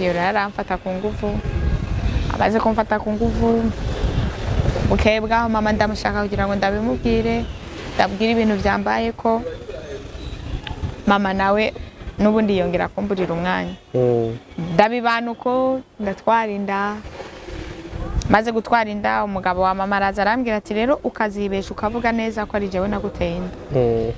yaragiye yaramfata kunguvu abaze kumfata kunguvu ukebwa mama ndamushaka kugira ngo ndabimubwire ndabwira ibintu byambaye ko mama nawe nubundi yongera kumburira umwanya ndabibanuko ndatwarinda maze gutwarinda umugabo wa mama araza arambwira ati rero ukazibesha ukavuga neza ko ari jewe naguteye inda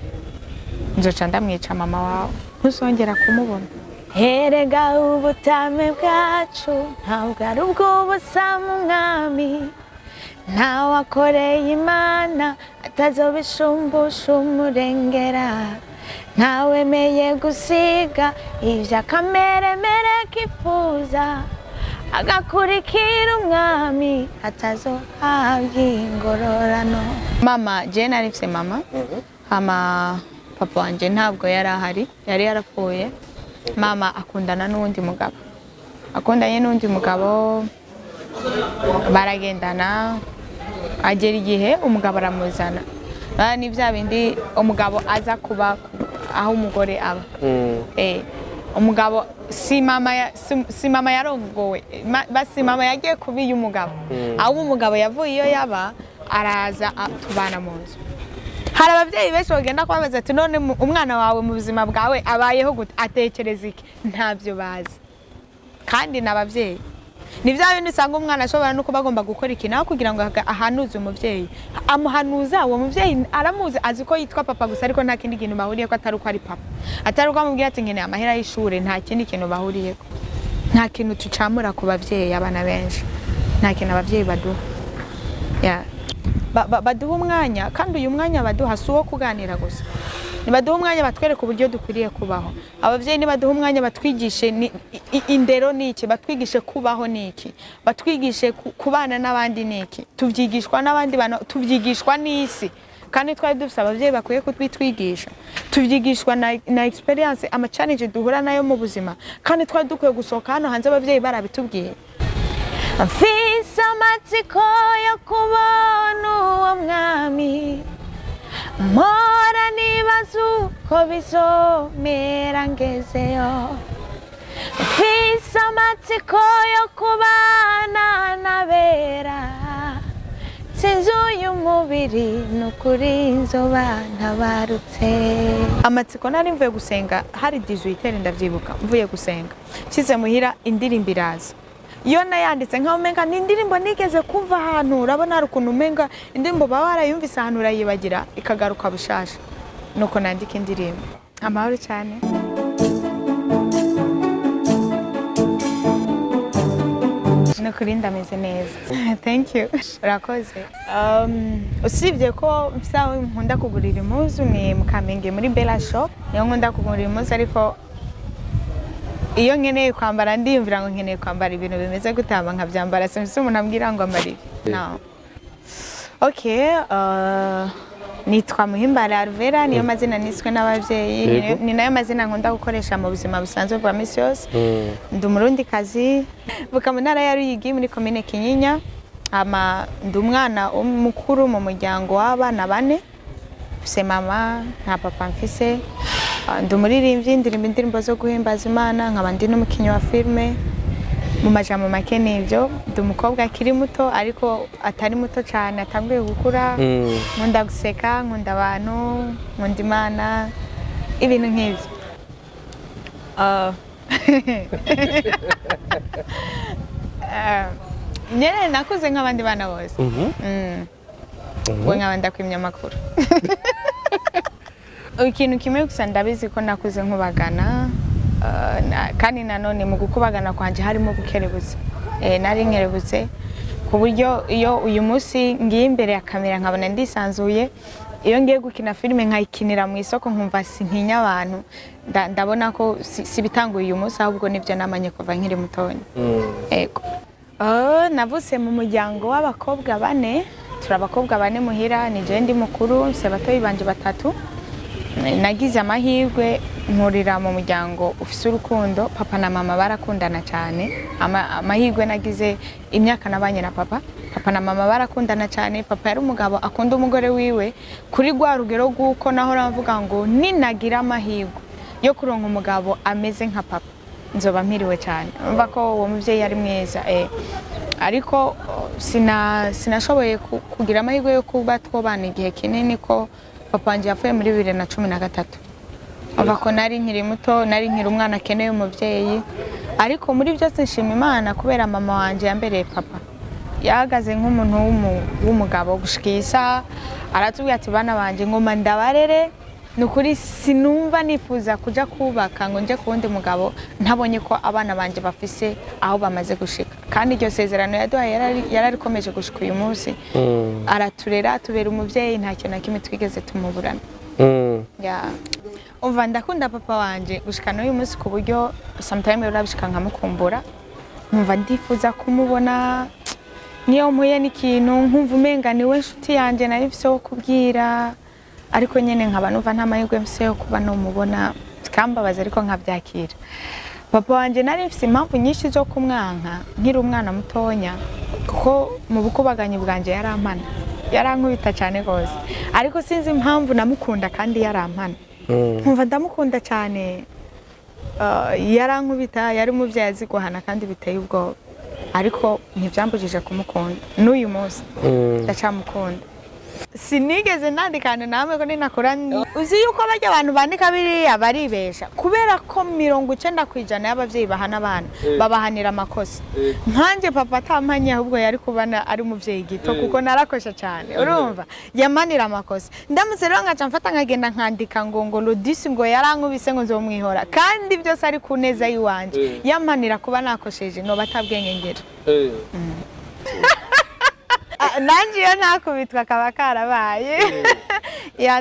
nzoca ndamwica mama wawe ntusongera kumubona herega ubutame bwacu ntabwo ari ubw'ubusa mu mwami ntawakoreye imana atazobishumbusha umurengera ntawemeye gusiga ibyo akameremere kifuza agakurikira umwami atazohabwa ingororano mama je narifise mama hama papa wanje ntabwo yari ahari yari yarapfuye mama akundana n'undi mugabo akundanye n'undi mugabo baragendana agera igihe umugabo aramuzana ni bya bindi umugabo aza kuba aho umugore aba umugabo si mama yarongowe basi mama yagiye kubiya umugabo aho umugabo yavuye iyo yaba araza tubana mu nzu hari abavyeyi benshi bagenda kwabaza ati none umwana wawe mu buzima bwawe abayeho gute atekereza iki ntavyo bazi kandi nabavyeyi ni bya bintu usanga umwana ashobora no kuba agomba gukora ikintu kugira ngo ahanuze umuvyeyi amuhanuza uwo muvyeyi aramuzi azi ko yitwa papa gusa ariko nta kindi kintu bahuriye ko atari uko ari papa atari uko amubwira ati ngene amahera y'ishure nta kindi kintu bahuriye ko nta kintu tucamura ku bavyeyi abana benshi nta kintu abavyeyi baduha baduha umwanya kandi uyu mwanya baduha si uwo kuganira gusa nibaduha umwanya batwereka uburyo dukwiriye kubaho abavyeyi nibaduha umwanya batwigishe indero niki batwigishe kubaho niki batwigishe kubana n'abandi niki tuvyigishwa n'abandi bana tuvyigishwa n'isi kandi twari dufite abavyeyi bakwiye kutwitwigisha tuvyigishwa na experience ama challenge duhura nayo mu buzima kandi twari dukwiye gusohoka hano hanze abavyeyi barabitubwiye mfise amatsiko yo kubona uwo mwami mpora nibaza uko bizomera ngezeyo mfise amatsiko yo kubana n'abera sinzi uyu mubiri n'ukuri nzoba ntabarutse amatsiko nari mvuye gusenga hari 18 ndavyibuka mvuye gusenga kize muhira indirimbo iraza iyo nayanditse nkaho menga ni indirimbo nigeze kumva ahantu urabona hari ukuntu menga indirimbo baba barayumvise ahantu urayibagira ikagaruka bushasha nuko nandika indirimbo amahoro cyane nukuri ndameze neza thank you urakoze usibye ko mfisa nkunda kugurira impuzu ni mukamenge muri Bella Shop niyo nkunda kugurira impuzu ariko iyo nkeneye kwambara ndiyumvira ngo nkeneye kwambara ibintu bimeze gutamba nkabyambara simse umuntu ambwira ngo ambare no okay nitwa Muhimbara Arvella niyo mazina niswe n'abavyeyi ni nayo mazina nkunda gukoresha mu buzima busanzwe bwa misi yose ndi umurundi kazi vuka mu ntara ya Ruyigi muri commune Kinyinya ama ndi umwana mukuru mu muryango w'abana 4 mfise mama nta papa mfise ndi umuririmbyi ndirimba indirimbo zo guhimbaza Imana nkaba ndi n'umukinyi wa filme mu majambo make nivyo ndi umukobwa akiri muto ariko atari muto cyane atanguye gukura nkunda guseka nkunda abantu nkunda Imana ibintu nk'ivyo nyene nakuze nk'abandi bana bose we nkabanda kwimya makuru ikintu kimwe gusa ndabizi ko nakuze nkubagana kandi nanone mu gukubagana kwanje harimo gukerebutse nari nkerebutse ku buryo iyo uyu munsi ngiye imbere ya kamera nkabona ndisanzuye iyo ngiye gukina filime nkayikinira mu isoko nkumva sintinya abantu ndabona ko si bitanguye uyu munsi ahubwo nibyo namanye kuva nkiri mutonya ego navutse mu muryango w'abakobwa 4 turabakobwa 4 muhira ni je ndi mukuru se batoyi banje 3 nagize amahirwe nkurira mu muryango ufise urukundo papa na mama barakundana cyane amahirwe nagize imyaka nabanye na papa na mama barakundana cyane papa yari umugabo akunda umugore wiwe kuri gwa rugero guko naho ravuga ngo ninagira amahirwe yo kuronka umugabo ameze nka papa nzoba mpiriwe cyane umva ko uwo muvyeyi ari mwiza ariko sinashoboye kugira amahirwe yo kuba twobana igihe kinini ko papa wanje yapfuye muri 2013 umva ko nari nkiri muto nari nkiri umwana akeneye umuvyeyi ariko muri byose nshima Imana kubera mama wanje yambereye papa yahagaze nk'umuntu w'umugabo gushikisa aratubwira ati bana banje ngoma ndabarere nukuri sinumva nifuza kuja kubaka ngo nje kuwundi mugabo ntabonye ko abana banje bafise aho bamaze gushika kandi iryo sezerano yaduhaye yararikomeje gushika uyu munsi araturera tubera umuvyeyi nta kintu na kimwe twigeze tumuburana umva ndakunda papa wanje gushika n'uyu munsi ku buryo sometimes urabishika nkamukumbura nkumva ndifuza kumubona niyo mpuye n'ikintu nkumva umenga niwe nshuti yanje nari mfise wo kubwira ariko nyene nkaba numva nta mahirwe mfise yo kuba no mubona kambabaza ariko nkavyakira papa wanje nari mfise impamvu nyinshi zo kumwanka nkiri umwana mutonya kuko mu bukubaganyi bwanje yarampana yarankubita cyane gose ariko sinzi impamvu namukunda kandi yarampana nkumva ndamukunda cyane yarankubita yari umuvyeyi azi guhana kandi biteye ubwoba ariko ntivyambujije kumukunda n'uyu munsi ndacamukunda sinigeze nandikana namwe ko ninakora uzi yuko bajya abantu bandika biriya baribesha kubera ko 90% y'abavyeyi bahana abana babahanira amakosa nkanje papa atampanye ahubwo yari kubana ari umuvyeyi gito kuko narakosha cyane urumva yamanira amakosa ndamutse rero ngaca mfata nkagenda nkandika ngo Lodisi ngo yarankubise ngo nzomwihora kandi byose ari kuneza yiwanje yamanira kuba nakosheje no batabwenge ngera nanjye iyo nakubitwa kaba karabaye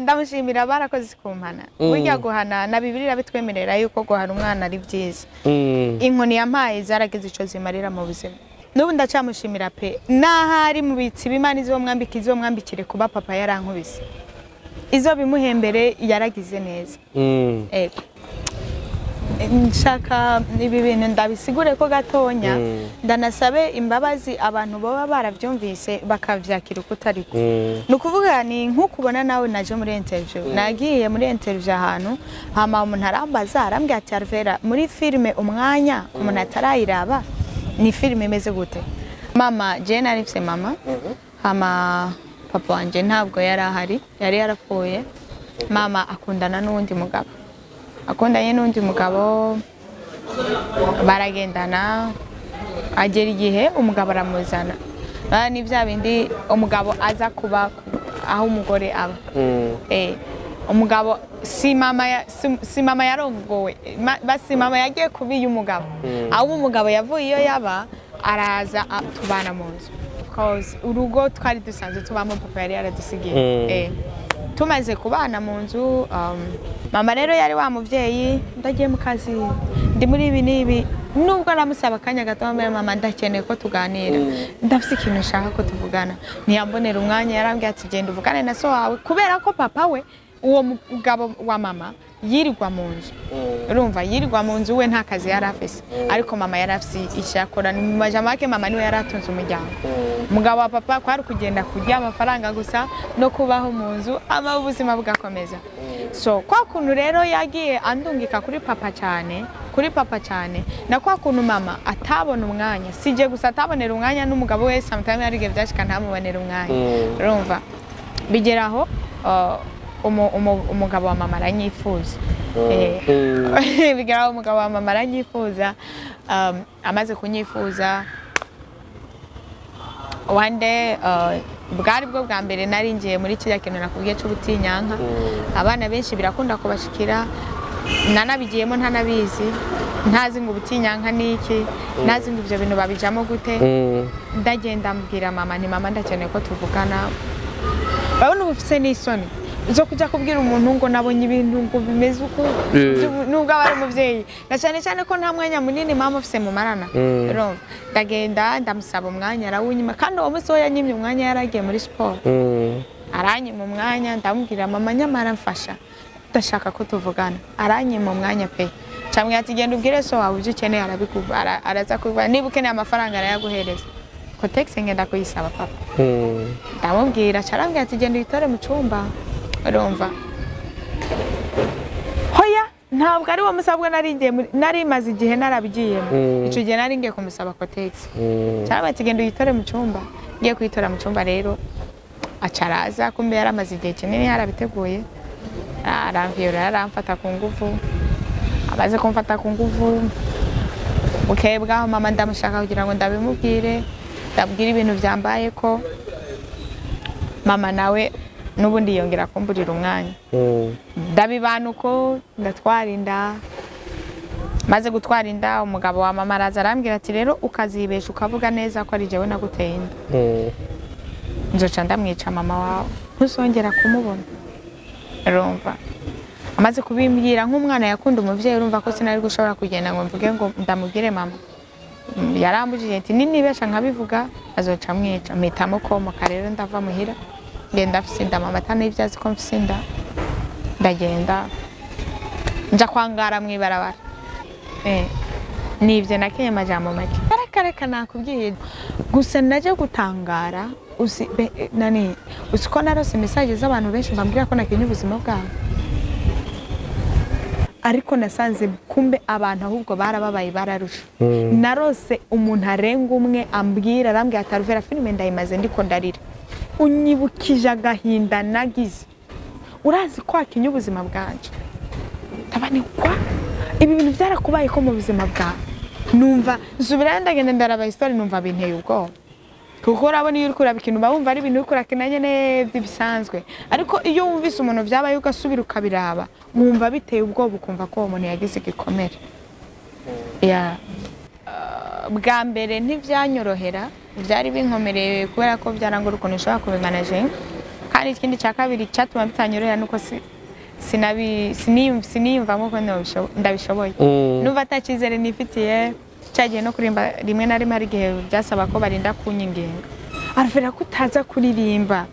ndamushimira barakoze kumpana burya guhana na Bibiliya bitwemerera yuko guhana umwana ari byiza inkoni yampaye zaragize ico zimarira mu buzima n'ubu ndacamushimira pe nahari mu bitsi bimana izo mwambikire kuba papa yarankubise izo bimuhembere yaragize neza ego nshaka ibi bintu ndabisigure ko gatonya ndanasabe imbabazi abantu baba baravyumvise bakavyakira ukutariko nukuvuga ni nk'ukubona nawe naje muri interview nagiye muri interview ahantu hama umuntu arambaza arambwira ati Arvella muri filme umwanya umuntu atarayiraba ni filme imeze gute mama je narifse mama hama papa wanje ntabwo yari yarapfuye mama akundana n'undi mugabo akundanye n'undi mugabo baragendana agera igihe umugabo aramuzana ni bya bindi umugabo aza kuba aho umugore aba umugabo si mama yarongowe basi mama yagiye kubiya umugabo aho umugabo yavuye iyo yaba araza tubana mu nzu cause urugo twari dusanzwe tubamo papa yari yaradusigiye tumaze kubana mu nzu mama rero yari wa muvyeyi ndagiye mu kazi ndi muri ibi nibi nubwo aramusaba kanya gato mama ndakeneye ko tuganira ndafise ikintu nshaka ko tuvugana ntiyambonera umwanya yarambwiye ati genda uvugane na so wawe kubera ko papa we uwo mugabo wa mama yirirwa mu nzu urumva yirirwa mu nzu we nta kazi yari afise ariko mama yari afise icyakora ni mu majamake mama niwe yaratunze umuryango umugabo wa papa kwari kugenda kurya amafaranga gusa no kubaho mu nzu ubuzima bugakomeza so kwa kuntu rero yagiye andungika kuri papa cyane na kwa kuntu mama atabona umwanya sije gusa atabonera umwanya n'umugabo we sometimes yarige byashika ntamubonera umwanya urumva bigeraho umugabo wa mama aranyifuza bigeraho umugabo wa mama aranyifuza amaze kunyifuza one day bwari bwo bwa mbere naringiye muri kiriya kintu nakubwiye cy'ubutinyanka abana benshi birakunda kubashikira nanabigiyemo ntanabizi ntazi ngo ubutinyanka niki ntazi ngo ibyo bintu babijamo gute ndagenda mbwira mama ni mama ndakeneye ko tuvugana babona ubufise n'isoni zo kujya kubwira umuntu ngo nabonye ibintu ngo bimeze uko nubwo abari umuvyeyi na cyane ko nta mwanya munini mama ufise mu marana urumva ndagenda ndamusaba umwanya arawunyima kandi uwo muso yanyimye umwanya yaragiye muri sport aranyima umwanya ndamubwira mama nyamara mfasha ndashaka ko tuvugana aranyima umwanya pe camwe ati genda ubwire so wawe uje ukeneye arabikuba araza kuba niba ukeneye amafaranga arayaguhereza ko taxi ngenda kuyisaba papa ndamubwira carambwira ati genda uyitore mu cumba urumva hoya ntabwo ari wo musabwa nari maze igihe narabigiyemo ico gihe nari ngiye kumusaba kotegisi cyaba kigenda uyitore mu cyumba ngiye kuyitora mu cyumba rero acaraza kumbe yaramaze igihe kinini yarabiteguye aramviyora aramfata ku nguvu abaze kumfata ku nguvu ukebwa mama ndamushaka kugira ngo ndabimubwire ndabwira ibintu byambaye ko mama nawe nubundi yongera kumburira umwanya ndabibanuko ndatwara inda maze gutwara inda umugabo wa mama araza arambwira ati rero ukazibesha ukavuga neza ko ari jewe naguteye inda nzoca ndamwica mama wawe ntuzongera kumubona urumva amaze kubimbwira nk'umwana yakunda umuvyeyi urumva ko sinari gushobora kugenda ngo mvuge ngo ndamubwire mama yarambujije ati ninibesha nkabivuga azoca mwica mpitamo komoka rero ndava muhira ngenda afise inda mama atanivyazi ko mfise inda ndagenda nja kwangara mwibarabara nivyo nakenye amajambo make reka nakubwiye gusa naje gutangara usiko narose message z'abantu benshi mbambwira ko nakenye ubuzima bwabo ariko nasanze kumbe abantu ahubwo barababaye bararusha narose umuntu arenga umwe ambwira arambwira ati Arvella filime ndayimaze ndiko ndarira unyibukije agahinda nagize urazi ko akenye ubuzima bwanje tabani kwa ibi bintu byarakubaye ko mu buzima bwawe numva zubira ndagenda ndaraba history numva binteye ubwoba kuko urabona iyo urikura bikintu bawumva ari ibintu urikura kinanye neza bisanzwe ariko iyo wumvise umuntu byabaye ugasubira ukabiraba wumva biteye ubwoba ukumva ko umuntu yagize igikomere bwa mbere ntivyanyorohera byari binkomereye kubera ko byarangora ukuntu ushobora kubimanaje kandi ikindi cya kabiri cyatuma bitanyorohera nuko siniyumvamo ko ndabishoboye numva atakizere nifitiye cyagiye no kurimba rimwe na rimwe ari gihe byasaba ko barinda kunyingenga Arvella kutaza kuririmba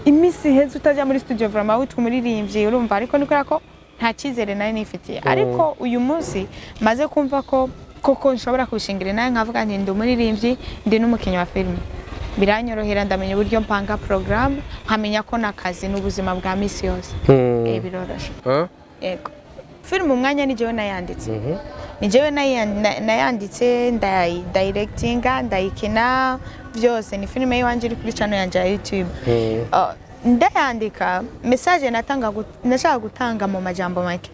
imisi heze utajya muri studio vraiment witwa umuririmbyi urumva ariko nikora ko nta kizere nari nifitiye ariko uyu munsi maze kumva ko koko nshobora kubishingira naye nkavuga nti ndi umuririmbyi ndi n'umukinnyi wa filime biranyorohera ndamenya uburyo mpanga program nkamenya ko nakazi n'ubuzima bwa misi yose biroroshe yego filime umwanya ni jewe nayanditse ni jewe nayanditse directinga ndayikina byose ni filime yiwanje iri kuri channel yanje ya YouTube ndayandika message nashaka gutanga mu majambo make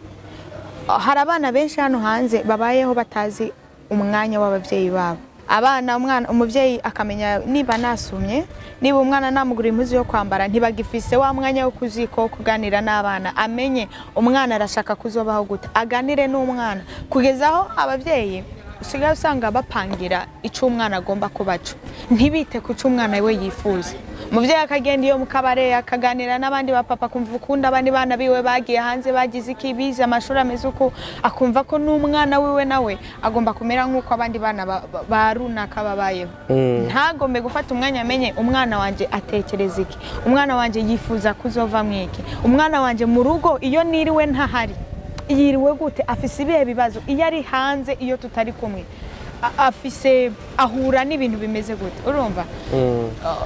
hari abana benshi hano hanze babayeho batazi umwanya w'abavyeyi babo abana umuvyeyi akamenya niba nasumye niba umwana namugura impuzu yo kwambara ntibagifise wa mwanya wo kuziko kuganira n'abana amenye umwana arashaka kuzobaho gute aganire n'umwana kugezaho abavyeyi usigaye usanga bapangira ico umwana agomba kubaca ntibite ku cyo umwana we yifuza umuvyeyi akagenda iyo mukabare akaganira n'abandi bapapa kumva ukunda abandi bana biwe bagiye hanze bagize ikibiza amashuri ameze uko akumva ko n'umwana wiwe nawe agomba kumera nk'uko abandi bana barunaka babayeho ntagombe gufata umwanya amenye umwana wanje atekereza iki umwana wanje yifuza kuzova mwiki umwana wanje mu rugo iyo niriwe ntahari yiriwe gute afise ibihe bibazo iyo ari hanze iyo tutari kumwe afise ahura n'ibintu bimeze gute urumva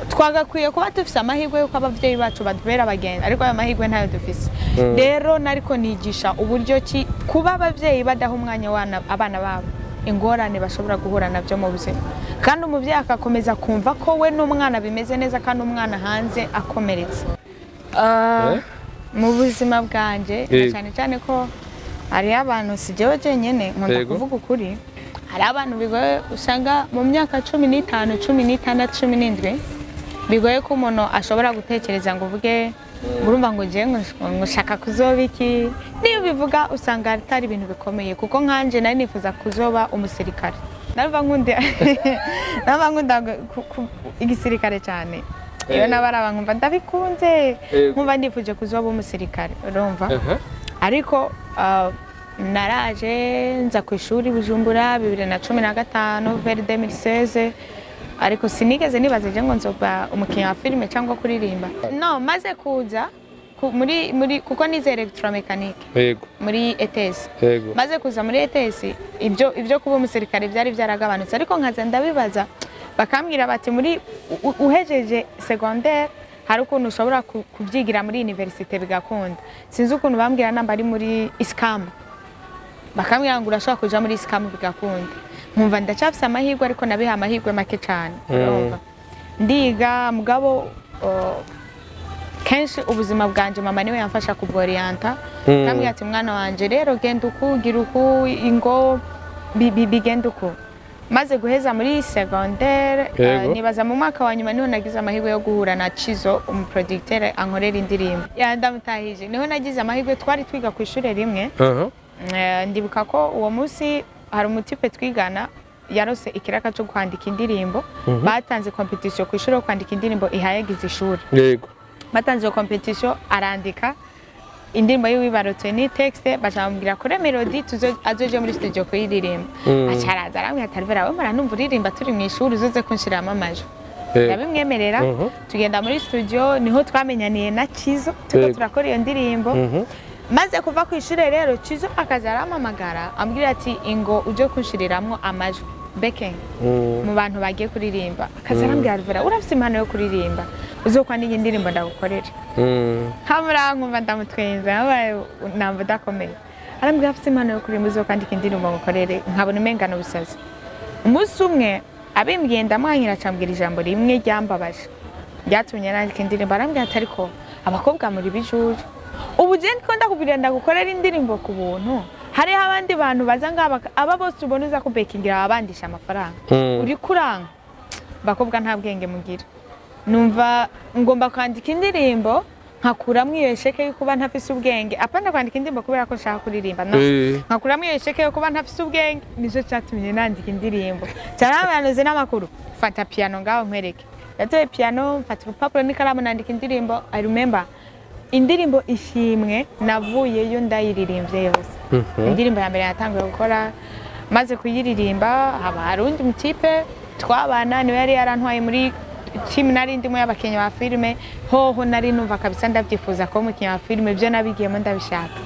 twagakwiye kuba dufise amahirwe yuko abavyeyi bacu badubera bagenda ariko ayo mahirwe ntayo dufise rero nariko nigisha uburyo ki kuba abavyeyi badaha umwanya abana babo ingorane bashobora guhura navyo mu buzima kandi umuvyeyi akakomeza kumva ko we n'umwana bimeze neza kandi umwana hanze akomeretse mu buzima bwanje cyane cyane ko hari abantu sijewe jenyene nkunda kuvuga ukuri hari abantu bigoye usanga mu myaka 15 16 17 bigoye ko umuntu ashobora gutekereza ngo uvuge urumva ngo je ngushaka kuzoba iki niyo bivuga usanga atari ibintu bikomeye kuko nkanje nari nifuza kuzoba umusirikare narumva nkunda igisirikare cyane iyo nabaraba nkumva ndabikunze nkumva ndifuje kuzoba umusirikare urumva ariko naraje nza ku ishuri Bujumbura 2015 vers 2016 ariko sinigeze nibaze je ngo nzoba umukinnyi wa filime cyangwa kuririmba no maze kuza muri kuko nize electromechanique yego muri ETS maze kuza muri ETS ibyo kuba umusirikare byari byaragabanutse ariko nkaza ndabibaza bakambwira bati muri uhejeje secondaire hari ukuntu ushobora kubyigira muri universite bigakunda sinzi ukuntu bambwira namba ari muri iskam bakambwira ngo urashobora kuja muri scam bigakunda nkumva ndacafise amahirwe ariko nabiha amahirwe make cyane urumva ndiga mugabo kenshi ubuzima bwanje mama niwe yamfasha kuborienta kambwira ati mwana wanje rero genda ukugira uku ingo bigenda uku maze guheza muri secondaire nibaza mu mwaka wa nyuma niho nagize amahirwe yo guhura na Chizo umuproducteur ankorera indirimbo ndamutahije niho nagize amahirwe twari twiga ku ishure rimwe ndibuka ko uwo munsi hari umutipe twigana yarose ikiraka cyo kwandika indirimbo batanze competition ku ishure yo kwandika indirimbo ihayagize ishure yego batanze competition arandika indirimbo yiwibarutse ni texte bacambwira kure melody azoje muri studio kuyiririmba acaraza aramwe atarvera we mara numva uririmba turi mu ishuri uzoze kunshiramo amajwi yabimwemerera tugenda muri studio niho twamenyaniye na Chizo tuko turakora iyo ndirimbo maze kuva ku ishure rero Chizo akaza aramamagara ambwira ati ingo uje kunshiriramwo amajwi backing mu bantu bagiye kuririmba akaza arambwira Arvella urafise impano yo kuririmba uzokwandika indirimbo ndagukorera hamura nkumva ndamutwenza namba dakomeye arambwira afise impano yo kuririmba uzokwandika indirimbo ngukorere nkabona umengano busazi umunsi umwe abimbwiye ndamwanyira acambwira ijambo rimwe ryambabaje ryatumye nandika indirimbo arambwira ati ariko abakobwa muri bijuru ubu je ndiko ndakubwira ndagukorera indirimbo ku buntu hari abandi bantu baza ngaba aba bose ubona uza kubekingira abandisha amafaranga uri kuranga bakobwa nta bwenge mugira numva ngomba kwandika indirimbo nkakuramwe iyo sheke yo kuba ntafise ubwenge apana kwandika indirimbo kubera ko nshaka kuririmba no nkakuramwe iyo sheke yo kuba ntafise ubwenge nizo cyatumye nandika indirimbo cyarabanuze n'amakuru fata piano ngaho nkwereke yatoye piano mfata urupapuro n'ikaramu nandika indirimbo I remember indirimbo ishimwe navuyeyo ndayiririmbye yose indirimbo ya mbere yatangiye gukora maze kuyiririmba haba harundi mutipe twabana niwe yari yarantwaye muri team nari ndimo y'abakenya ba filme hoho nari numva kabisa ndavyifuza ko mu kenya filme byo nabigiyemo ndabishaka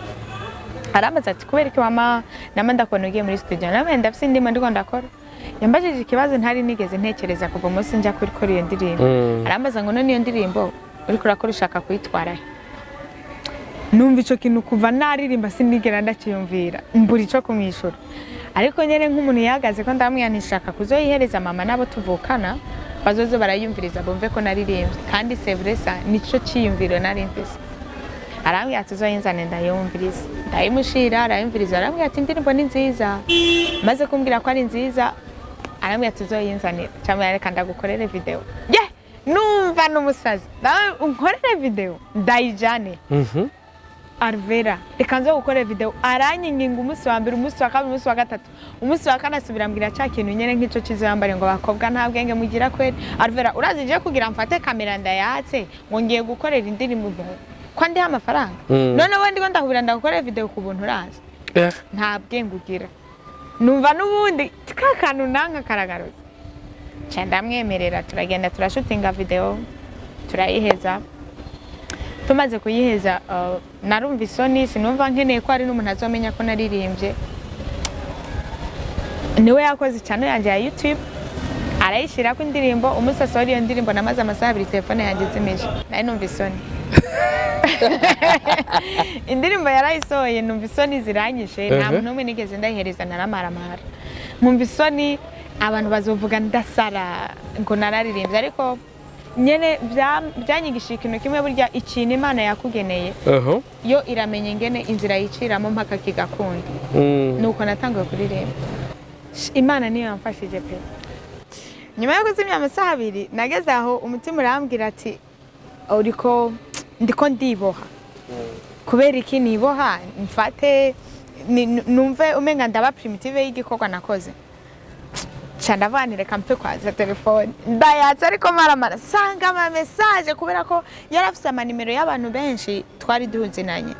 aramaze ati kubera ko mama namanda konogiye muri studio nawe ndafise ndimo ndiko ndakora yambajije ikibazo ntari nigeze ntekereza kuva umunsi njya kuri iyo ndirimbo arambaza ngo none iyo ndirimbo uri kurakora ushaka kuyitwara numva ico kintu kuva naririmba sinigera ndakiyumvira mbura ico kumwishura ariko nyene nk'umuntu yagaze ko ndamwiyanishaka kuzoyihereza mama nabo tuvukana bazoze barayumviriza bumve ko naririmbye kandi c'est vrai ça nico ciyumviro narimvise arambwira ati uzoyinzane ndayumviriza ndayimushira arayumviriza arambwira ati indirimbo ni nziza maze kumbwira ko ari nziza arambwira ati uzoyinzanira cyangwa reka ndagukorere video numva n'umusazi nawe unkorere video ndayijane Arvella reka nzo gukora video aranyinginga umunsi wa mbere umunsi wa kabiri umunsi wa gatatu umunsi wa kane asubira mbwira cya kintu nyene nk'ico kizambare ngo bakobwa nta bwenge mugira kweri Arvella urazije kugira mfate kamera ndayatse ngo ngiye gukorera indirimbo ko ndi amafaranga none we ndiko ndakubira ndagukora video ku buntu urazi nta bwenge ugira numva nubundi kakanu nanka karagaruza cyanda mwemerera turagenda turashutinga video turayiheza tumaze kuyiheza narumva isoni sinumva nkeneye ko ari n'umuntu azomenya ko naririmbye niwe yakoze channel yanje ya YouTube arayishira ko indirimbo umusasori iyo ndirimbo namaze amasaha 2 telefone yanje zimeje naye numva isoni indirimbo yarayisoye numva isoni ziranyishe nta muntu umwe nigeze ndayihereza naramaramara numva isoni abantu bazovuga ndasara ngo nararirimbye ariko nyene byanyigisha ikintu kimwe burya ikintu Imana yakugeneye yo iramenye ingene inzira yiciramo mpaka kigakunda nuko natangiye kuririmba Imana niyo yamfashije pe nyuma yo kuzimya amasaha 2 nageze aho umutima urambwira ati uriko ndiko ndiboha kubera iki niboha mfate numve umenga ndaba primitive y'igikorwa nakoze chandavanire kampe kwaza telefone ndayatse ariko maramara sanga ama message kubera ko yarafise amanimero y'abantu benshi twari duhuzinanye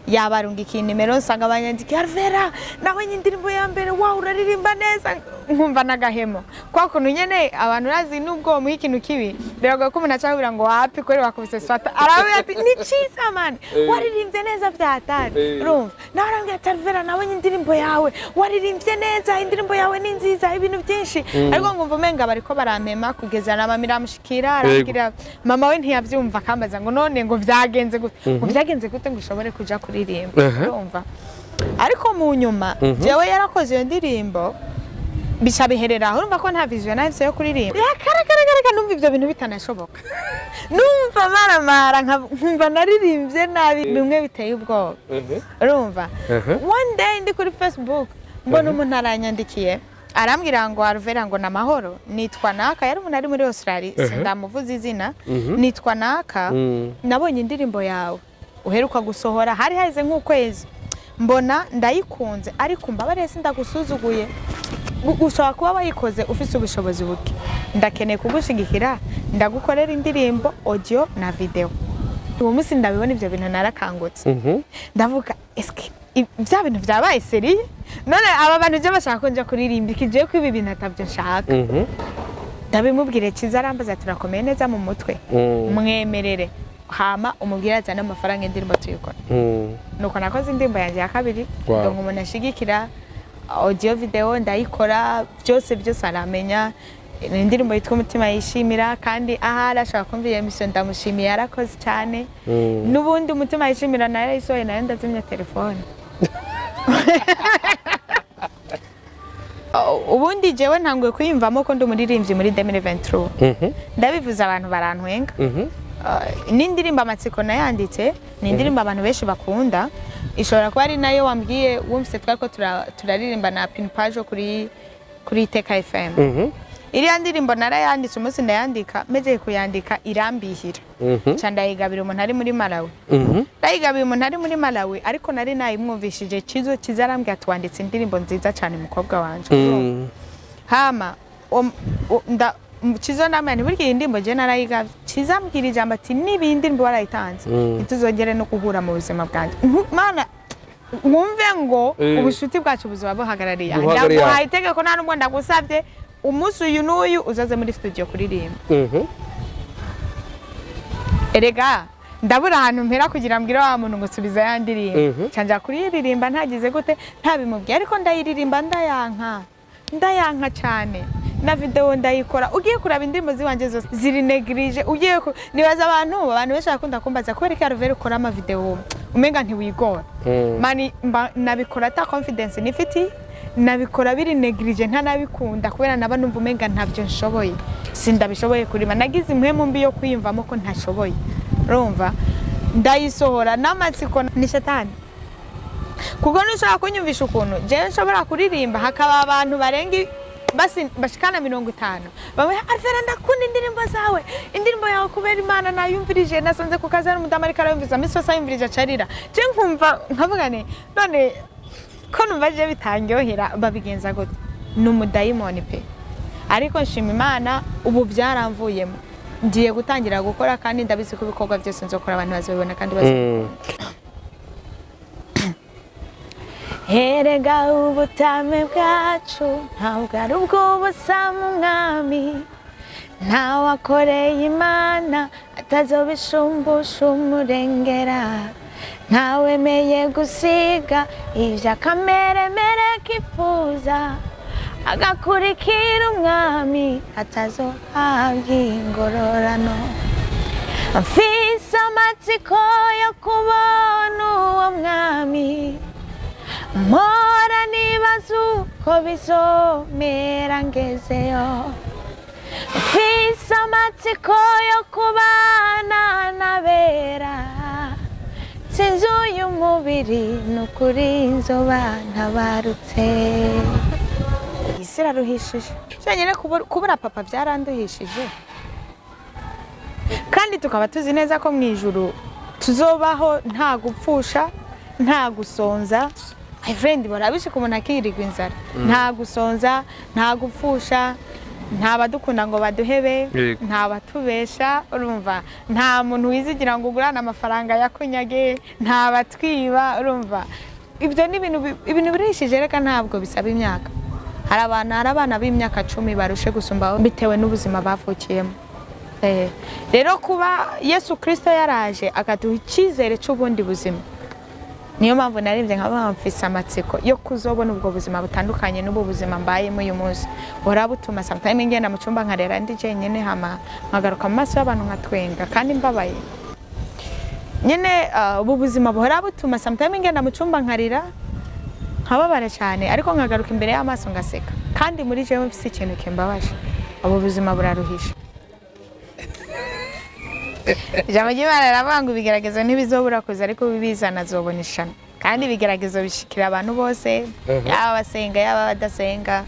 yabarunga ikinimero sanga abanyandiki Arvella nawe indirimbo ya mbere wow uraririmba neza nkumva nagahemo kwa kuntu nyene abantu razi nubwo mu ikintu kibi biragoye ko umuntu acabira ngo wapi kuri wakubise swata aravuga ati ni ciza man waririmbye neza vyatari urumva nawe arambwira ati Arvella nabonye indirimbo yawe waririmbye neza indirimbo yawe ni nziza ibintu byinshi ariko ngumva umenga bariko barampema kugeza na mama iramushikira arambwira mama we ntiyavyumva akambaza ngo none ngo vyagenze gute ngo ushobore kuja kuririmba urumva ariko mu nyuma jewe yarakoze iyo ndirimbo bisha biherera urumva ko nta vision nahise yo kuririmba yakarakaraka numva ivyo bintu bitanashoboka numva maramara nkumva naririmbye nabi bimwe biteye ubwoba urumva one day ndi kuri Facebook mbona umuntu aranyandikiye arambwira ngo Arvella ngo namahoro nitwa naka yari umuntu ari muri Australia sindamuvuza izina nitwa naka nabonye indirimbo yawe uheruka gusohora hari haize nk'ukwezi mbona ndayikunze ariko mbabareye sindagusuzuguye ushobora kuba wayikoze ufise ubushobozi buke ndakeneye kugushigikira ndagukorera indirimbo audio na video uwo munsi ndabibona ivyo bintu narakangutse ndavuga eske bya bintu byabaye seri none aba bantu je bashaka ko nja kuririmba ikije ko ibi bintu atavyo nshaka ndabimubwire Ciza arambaza turakomeye neza mu mutwe mwemerere hama umubwira azana amafaranga indirimbo tuyikora nuko nakoze indirimbo yanjye ya kabiri ndongo umuntu ashigikira audio video ndayikora byose aramenya indirimbo yitwa umutima yishimira kandi aha arashaka kumva iyo mission ndamushimiye yarakoze cyane nubundi umutima yishimira nayo isoye nayo ndazimya telefone ubundi jewe ntanguye kuyimvamo ko ndi umuririmbyi muri 2023 ndabivuza abantu barantwenga n'indirimbo amatsiko nayanditse ni indirimbo abantu benshi bakunda ishobora kuba ari nayo wambwiye wumvise twako turaririmba na pin page kuri Teka FM iriya ndirimbo narayanditse umunsi ndayandika meje kuyandika irambihira candayigabira umuntu ari muri Malawi ndayigabiye umuntu ari muri Malawi ariko nari nayimwumvishije Kizarambye atwanditse indirimbo nziza cyane mukobwa wanje hama Cizo namwe burya indirimbo je narayigavye Cizambwira ijambo ati nibindi ndirimbo warayitanze ituzongere no kuhura mu buzima bwanje mana mwumve ngo ubushuti bwacu buzaba buhagarariye ndaguhaye itegeko nta n'ubwo ndagusabye umunsi uyu n'uyu uzaze muri studio kuririmba erega ndabura ahantu mpera kugira mbwira wa muntu ngo subiza ya ndirimbo canja kuririmba ntagize gute ntabimubwiye ariko ndayiririmba ndayanka cyane na video ndayikora ugiye kuraba indirimbo ziwanje zose ziri neglige ugiye nibaza abantu benshi bakunda kumbaza ko reka Arvella ukora ama video umenga ntiwigora mani nabikora ta confidence nifiti nabikora biri neglige nta nabikunda kubera naba numva umenga ntavyo nshoboye sindabishoboye kurima nagize impwemu mbi yo kwiyumvamo ko ntashoboye urumva ndayisohora n'amatsiko ni shetani kuko nishaka kunyumvisha ukuntu je nshobora kuririmba hakaba abantu barengi basi bashikana 50 bamwe Arvella ndakunda indirimbo zawe indirimbo yawe kubera Imana nayumvirije nasanze ku kazi n'umudama ariko arayumviza misosa yumvirije acarira je nkumva nkavuga none ko numva je bitangyohera babigenza gute n'umudayimoni pe ariko nshima Imana ubu byaramvuyemo ngiye gutangira gukora kandi ndabizi ko ibikorwa byose nzokora abantu bazibona kandi bazibona Herega ubutame bwacu ntabwo ari ubw'ubusa mu mwami ntawakoreye Imana atazobishumbusha umurengera ntawemeye gusiga ibyo akameremere kifuza agakurikira umwami atazohabwa ingororano mfise amatsiko yo kubona uwo mwami Mora nibaza uko bizomera ngezeyo mfise amatsiko yo kubana n'abera sinzi uyu mubiri n'ukuri nzoba ntabarutse isi iraruhishije cyanyine kubura papa byaranduhishije kandi tukaba tuzi neza ko mu ijuru tuzobaho nta gupfusha nta gusonza my friend barabishe ko umuntu akirirwa inzara nta gusonza nta gupfusha nta badukunda ngo baduhebe nta batubesha urumva nta muntu wizigira ngo ugurana amafaranga yakunyage nta batwiba urumva ibyo ni ibintu birishije reka ntabwo bisaba imyaka hari abana b'imyaka 10 barushe gusumba bitewe n'ubuzima bavukiyemo. Rero kuba Yesu Kristo yaraje akaduha icyizere cy'ubundi buzima, niyo mpamvu narivye nkaba mfise amatsiko yo kuzobona ubwo buzima butandukanye n'ubu buzima mbayemo uyu munsi. Bora butuma sometimes ngenda mu cyumba nkarera ndi jenyene hama nkagaruka mu maso y'abantu nkatwenga kandi mbabaye nyene. Ubu buzima buhora butuma sometimes ngenda mu cyumba nkarira nkababara cyane, ariko nkagaruka imbere y'amaso ngaseka, kandi muri jewe mfise ikintu kimbabaje. Ubu buzima buraruhisha. Ijambo ry'Imana riravuga ngo ibigeragezo ntibizobura kuza, ariko bibizana zoboneshana. Kandi ibigeragezo bishikira abantu bose, yaba basenga yaba badasenga.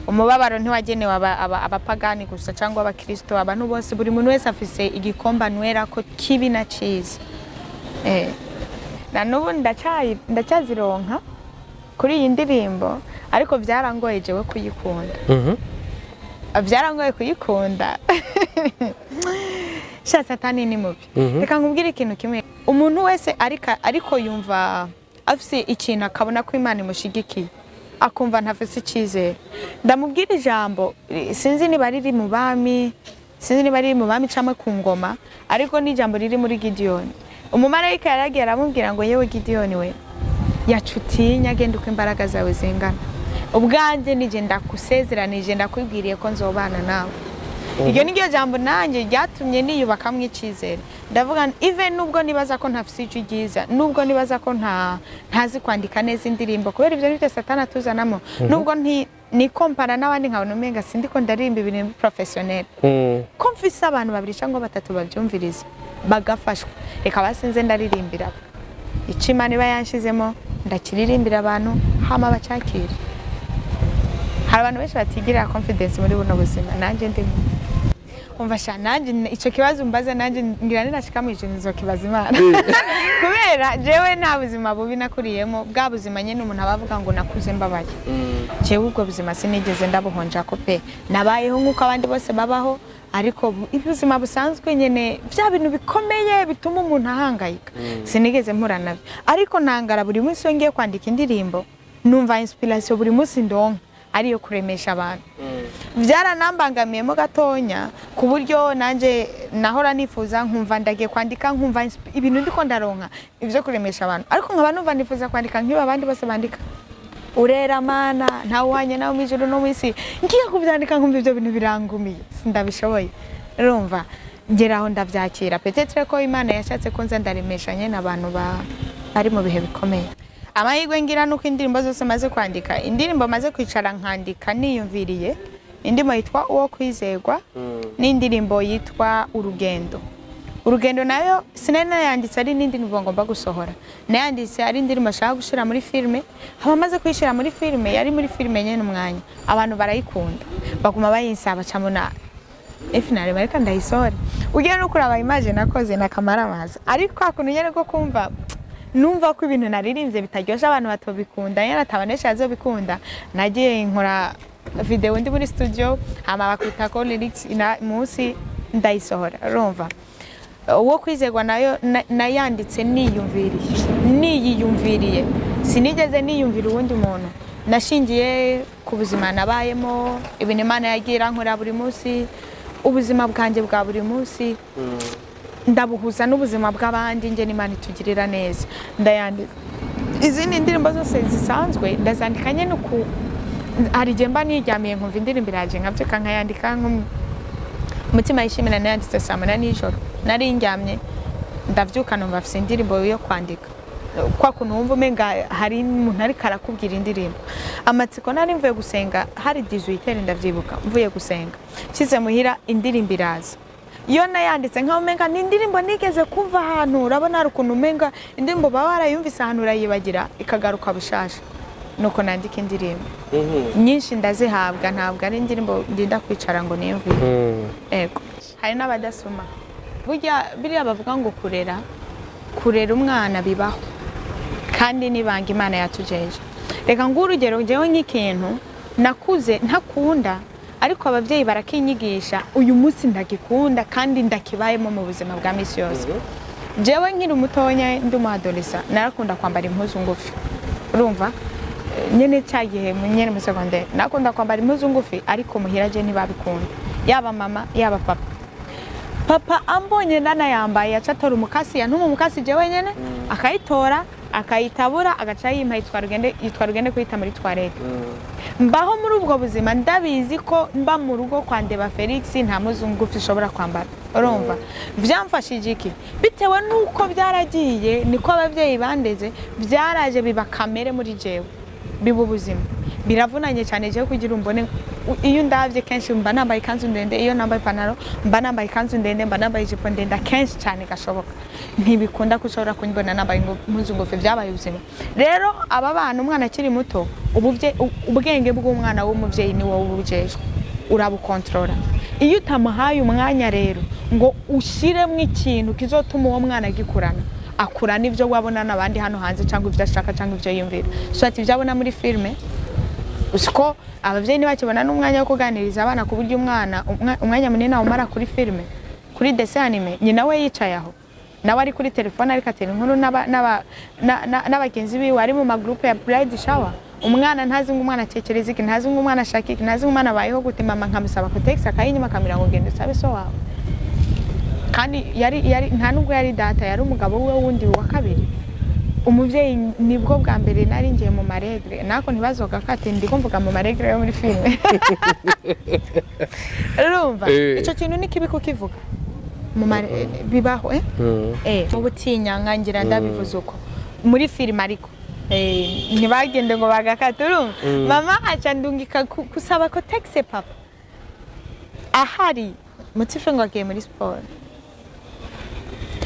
Umubabaro ntiwagenewe abapagani gusa cyangwa abakristo, abantu bose, buri muntu wese afise igikomba nwera ko kibi na ciza. Na nubu ndacyazironka kuri iyi ndirimbo, ariko byarangoye jewe kuyikunda. Byarangoye kuyikunda. Satani ni mubi. Reka nkubwire ikintu kimwe. Umuntu wese ariko yumva afise ikintu akabona ko Imana imushigikiye, akumva ntafise icyizere, ndamubwira ijambo, sinzi niba riri mu bami, cyangwa ku ngoma, ariko ni ijambo riri muri Gideon. Umumarayika yaragiye aramubwira ngo yewe Gideon we, yacutinya, genda uko imbaraga zawe zingana. Ubwanje nije ndakusezeranije, ndakwibwiriye ko nzobana nawe. Iryo ni ryo jambo nanjye ryatumye niyubaka mu icyizere. Ndavuga even nubwo nibaza ko ntafise ijwi ryiza, nubwo nibaza ko ntazi kwandika neza indirimbo, kubera ivyo bite Satani atuzanamo, nubwo ni kompara n'abandi nkabona umenga sindi ko ndarimba ibintu professionnel, ko mfise abantu 2 cyangwa 3 bavyumviriza bagafashwa, reka basinze ndaririmbira Imana iba yanshizemo, ndakiririmbira abantu hama bacakira. Hari abantu benshi batigira confidence muri buno buzima, nanjye ndimo. Umva nanjye icyo kibazo mbaza, nanjye ngira nashika mu ijuru nzokibaza Imana. Kubera jewe nta buzima bubi nakuriyemo, bwa buzima nyene umuntu abavuga ngo nakuze mbabaye. Jewe ubwo buzima sinigeze ndabuhonja ko pe, nabayeho nkuko abandi bose babaho, ariko ubuzima busanzwe nyene bya bintu bikomeye bituma umuntu ahangayika sinigeze mpura nabyo. Ariko ntangara buri munsi ngiye kwandika indirimbo, numva inspiration buri munsi ndonka ariyo kuremesha abantu. Byaranambangamiyemo gatonya ku buryo nanje nahora nifuza nkumva ndagiye kwandika, nkumva ibintu ndiko ndaronka ivyo kuremesha abantu, ariko nkaba numva nifuza kwandika nkiba abandi bose bandika. Urera Mana ntawanye nawe mu ijuru no mu isi, ngiye kubyandika nkumva ivyo bintu birangumiye sindabishoboye. Urumva ngeraho ndavyakira, peut-être ko Imana yashatse ko nza ndaremesha nyene abantu bari mu bihe bikomeye. Amahirwe ngira nuko indirimbo zose maze kwandika, indirimbo maze kwicara nkandika niyumviriye, indirimbo yitwa uwo kwizegwa, n'indirimbo yitwa urugendo. Urugendo nayo sinene yanditse ari n'indirimbo ngomba gusohora, nayanditse ari indirimbo ashaka gushira muri filme, hama maze kwishira muri filme, yari muri filme nyene umwanya abantu barayikunda, baguma bayinsaba camuna finale mareka ndayisohora. Ugiye no kuraba image nakoze na kamaramaza, ariko akuntu nyene ko kumva numva ko ibintu naririmbye bitaryosha abantu batobikunda, yana tabanesha azobikunda, nagiye nkora video ndi muri studio, hama bakwita ko lyrics munsi ndayisohora. Urumva uwo kwizegwa nayo nayanditse niyiyumviriye, sinigeze niyumvira uwundi muntu, nashingiye ku buzima nabayemo, ibintu Imana yagira nkora buri munsi, ubuzima bwanjye bwa buri munsi ndabuhuza n'ubuzima bw'abandi, nge n'Imana itugirira neza. Ndayandika izindi ndirimbo zose zisanzwe ndazandika nyene uko hari jemba niryamiye nkumva indirimbo iraje nkavyuka nkayandika umutima yishimira. Nayanditse saa 8 nijoro, nari ndyamye ndavyuka numva afise indirimbo yo kwandika, kwa kuntu wumva umenga hari umuntu ari karakubwira indirimbo. Amatsiko nari mvuye gusenga, hari 18 ndavyibuka, mvuye gusenga kize muhira indirimbo iraza. Iyo nayanditse nka umenga ni indirimbo nigeze kumva ahantu, urabona ari ukuntu umenga indirimbo baba barayumvise ahantu urayibagira ikagaruka bushasha, nuko nandika indirimbo nyinshi ndazihabwa, ntabwo ari indirimbo ndinda kwicara ngo niyumvire. Ego hari n'abadasoma, burya biriya bavuga ngo kurera umwana bibaho, kandi nibanga Imana yatujeje. Reka ngurugero jewe nk'ikintu nakuze ntakunda, ariko abavyeyi barakinyigisha, uyu munsi ndagikunda kandi ndakibayemo mu buzima bwa misi yose. Jewe nkiri umutonya ndi mu adolescent narakunda kwambara impuzu ngufi, urumva nyene cyagihe nyene mu secondaire nakunda kwambara impuzu ngufi ariko muhira je ntibabikunda yaba mama yaba papa ambonye nana yambaye acatora umukasi yantuma umukasi je wenyene akayitora akayitabura agaca yimpa yitwa rugende kwita muri toilette mbaho muri ubwo buzima ndabizi ko mba mu rugo kwa Ndeba Felix nta muzu ngufi ishobora kwambara urumva vyamfashije iki bitewe nuko byaragiye niko abavyeyi bandeze byaraje biba kamere muri jewe bibu buzima biravunanye cyane je kugira umbone iyo ndavye kenshi mba nambaye ikanzu ndende iyo nambaye ipantaro mba nambaye ikanzu ndende mba nambaye ijipo ndende kenshi cyane gashoboka ntibikunda kushobora kumbona nambaye impuzu ngufi byabaye ubuzima rero aba bana umwana akiri muto ubwenge bw'umwana w'umuvyeyi ni wowe ubujejwe urabukontrola iyo utamuhaye umwanya rero ngo ushiremwe ikintu kizotuma uwo mwana gikurana akura nivyo wabona nabandi hano hanze cyangwa ivyo ashaka cyangwa ivyo yumvira so ati byabona muri filme usiko abavyeyi ntibakibona n'umwanya wo kuganiriza abana ku buryo umwanya munini umara kuri filme kuri dessin anime nyina we yicaye aho nawe ari kuri telefone ariko atera inkuru n'abagenzi biwe ari mu magroupe ya bride shower umwana ntazi ngo umwana atekereza iki ntazi ngo umwana ashaka iki ntazi ngo umwana bayeho gute mama nkamusaba ko text akayinyuma akamira ngo gende sabe so wawe kandi yari nta nubwo yari data yari umugabo we wundi wa kabiri umuvyeyi nibwo bwa mbere nari ngiye mu maregre nako ntibazoga kati ndi kumvuga mu maregre yo muri filme urumva ico kintu nikibiko kivuga mu bibaho mu butinya nkangira ndabivuze uko muri filme ariko ntibagende ngo bagakata urumva mama aca ndungika kusaba ko text papa ahari mutife ngo agiye muri sport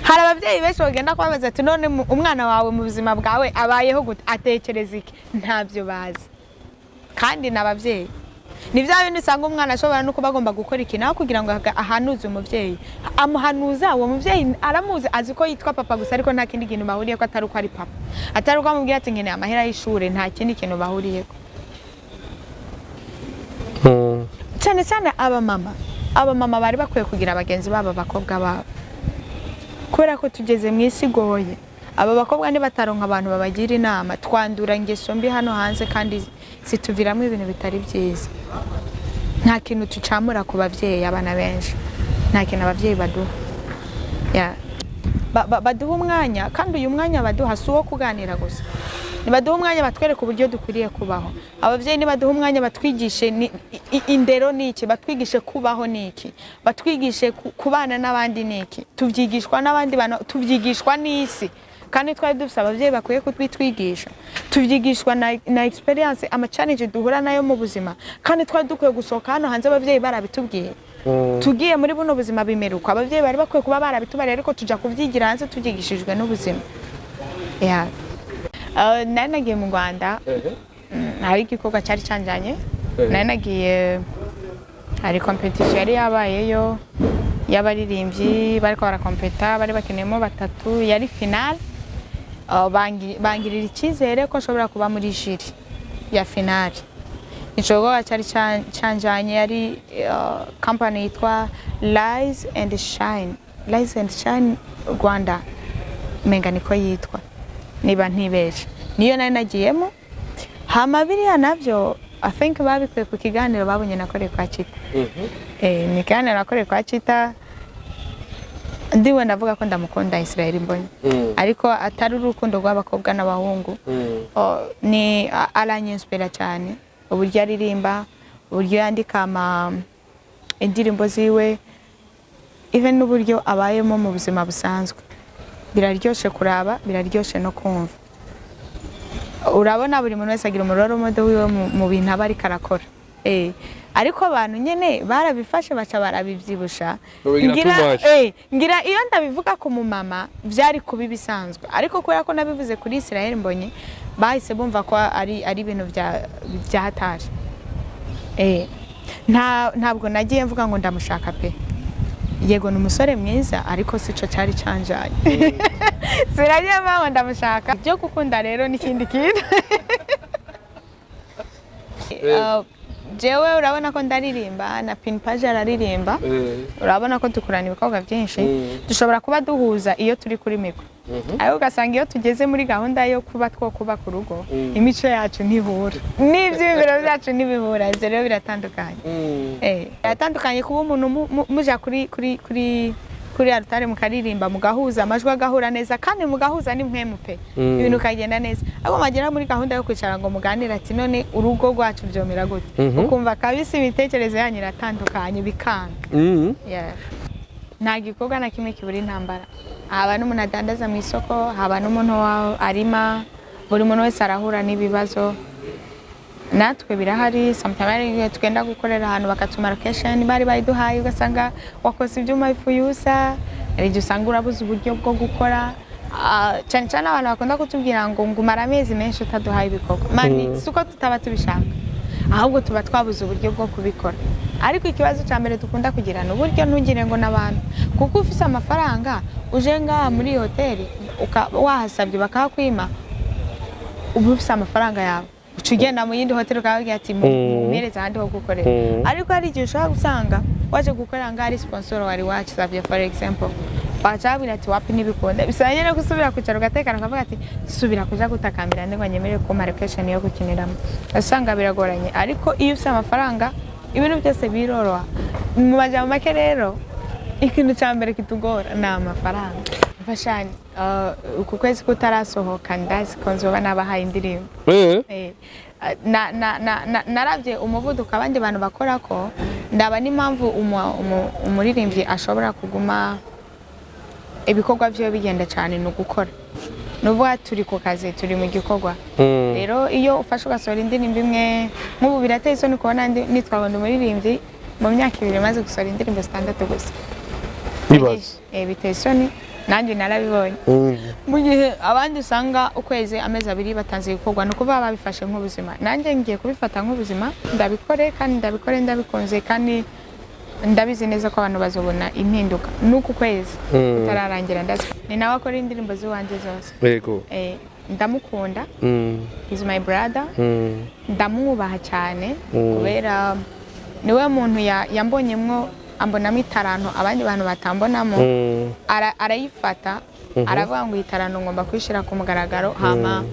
hari abavyeyi benshi bagenda kwabaza ati none umwana wawe mu buzima bwawe abayeho gute atekereza iki ntabyo bazi kandi nabavyeyi ni bya bintu usanga umwana ashobora no kuba agomba gukora iki naho kugira ngo ahanuze umuvyeyi amuhanuza uwo muvyeyi aramuzi azi ko yitwa papa gusa ariko nta kindi kintu bahuriye ko atari uko ari papa atari uko amubwira ati ngene amahera y'ishure nta kindi kintu bahuriye ko cyane cyane aba mama bari bakwiye kugira abagenzi babo bakobwa babo kubera ko tugeze mu isi goye aba bakobwa ni bataronka abantu babagira inama twandura ingeso mbi hano hanze kandi situviramo ibintu bitari byiza nta kintu tucamura ku bavyeyi abana benshi nta kintu abavyeyi baduha baduha umwanya kandi uyu mwanya baduha si uwo kuganira gusa nibaduha umwanya batwereka uburyo dukwiriye kubaho abavyeyi nibaduha umwanya batwigishe indero niki batwigishe kubaho niki batwigishe kubana n'abandi niki tuvyigishwa n'abandi bana tuvyigishwa n'isi kandi twari dufite abavyeyi bakwiye kutwitwigisha tuvyigishwa na experience ama challenge duhura nayo mu buzima kandi twari dukwiye gusohoka hano hanze abavyeyi barabitubwiye tugiye muri buno buzima bimeruka abavyeyi bari bakwiye kuba barabitubariye ariko tuja kuvyigira hanze tuvyigishijwe n'ubuzima nari nagiye mu Rwanda hari igikorwa cyari canjanye nari nagiye hari competition yari yabayeyo y'abaririmbyi bariko barakompeta bari bakeneyemo batatu yari final bangirira icyizere ko nshobora kuba muri jiri ya final icogoga cyari canjanye yari company yitwa Rise and Shine Rwanda menga niko yitwa niba ntibeje niyo nari nagiyemo hama biriya navyo I think babikwiye ku kiganiro babonye nakoreye kwa Chita ni kiganiro nakoreye kwa Chita ndiwe ndavuga ko ndamukunda Israel mbonye ariko atari urukundo rw'abakobwa n'abahungu ni aranyispira cyane uburyo aririmba uburyo yandika indirimbo ziwe even n'uburyo abayemo mu buzima busanzwe biraryoshe kuraba biraryoshe no kumva urabona buri muntu wese agira umuroro modo wiwe mu bintu abari karakora ariko abantu nyene barabifashe baca barabivyibusha ngira iyo ndabivuga ku mumama vyari kubi bisanzwe ariko kubera ko nabivuze kuri Israel mbonye bahise bumva ko ari ibintu bya hatari ntabwo nagiye mvuga ngo ndamushaka pe yego n'umusore mwiza ariko sico cyari canjanye siragiye mbaho ndamushaka byo gukunda rero n'ikindi kintu jewe urabona ko ndaririmba na Pin Page araririmba urabona ko dukurana ibikorwa byinshi dushobora kuba duhuza iyo turi kuri mikro ariko ugasanga iyo tugeze muri gahunda yo kuba twokuba ku rugo imico yacu ntihura n'ivyibiro byacu ntibihura ivyo rero biratandukanye biratandukanye kuba umuntu muja kuri altare mukaririmba mugahuza amajwi agahura neza kandi mugahuza ni mpemu pe ibintu kagenda neza ariko magera muri gahunda yo kwicara ngo muganira ati none urugo rwacu byomera gute ukumva kabisi ibitekerezo yanyu iratandukanye bikanga nta gikorwa na kimwe kibura intambara haba n'umuntu adandaza mu isoko haba n'umuntu arima buri muntu wese arahura n'ibibazo natwe birahari sometimes twenda gukorera ahantu bakatuma location bari bayiduhaye ugasanga wakoze ibyuma ifuyusa rege usanga urabuze uburyo bwo gukora cyane cyane abantu bakunda kutubwira ngo ngumara amezi menshi utaduhaye ibikorwa mani suko tutaba tubishaka ahubwo tuba twabuze uburyo bwo kubikora ariko ikibazo cya mbere dukunda kugirana uburyo ntugire ngo n'abantu kuko ufise amafaranga uje ngaha muri hoteli wahasabye bakakwima ubu ufise amafaranga yawe ucugenda mu yindi hoteli ukavuga ati mumereza ahandi ho gukorera ariko hari igihe ushobora gusanga waje gukorera ngaho ari sponsor wari wakisabye for example bacabira ati wapi nibikunda bisanye no gusubira kwicara ugatekana ukavuga ati subira kuja gutakambira ngo nyemere ko location yo gukiniramo asanga biragoranye ariko iyo ufite amafaranga ibintu byose biroroha mu majambo make rero ikintu cya mbere kitugora ni amafaranga mfashanye uku kwezi kutarasohoka ndazi ko nzoba nabahaye indirimbo naravye umuvuduko abandi bantu bakora ko ndaba n'impamvu umuririmbyi ashobora kuguma ibikorwa byo bigenda cyane no gukora nuvuga turi ku kazi turi mu gikorwa rero iyo ufashe ugasohora indirimbo imwe nk'ubu birateye isoni kubona nitwa ngo umuririmbyi mu myaka 2 maze gusohora indirimbo 6 gusa biteye isoni nanjye narabibonye mu gihe abandi usanga ukwezi amezi 2 batanze ibikorwa no kuba babifashe nk'ubuzima nanjye ngiye kubifata nk'ubuzima ndabikore kandi ndabikore ndabikunze kandi ndabizi neza ko abantu bazobona impinduka nuko kwezi utararangira ndazi ni nawe akora indirimbo ziwanje zose yego ndamukunda he's my brother ndamwubaha cyane kubera niwe muntu yambonyemwo ambonamo itaranto abandi bantu batambonamo arayifata aravuga ngo itaranto ngomba kwishira ku mugaragaro hama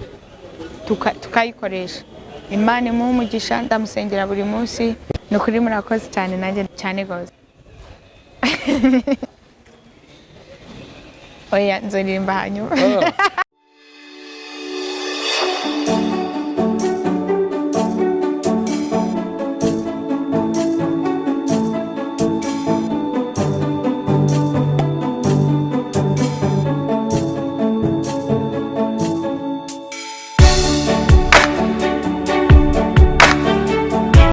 tukayikoresha Imana mu umugisha ndamusengera buri munsi nukuri murakoze cyane nanjye cyane gose oya nzoririmba hanyuma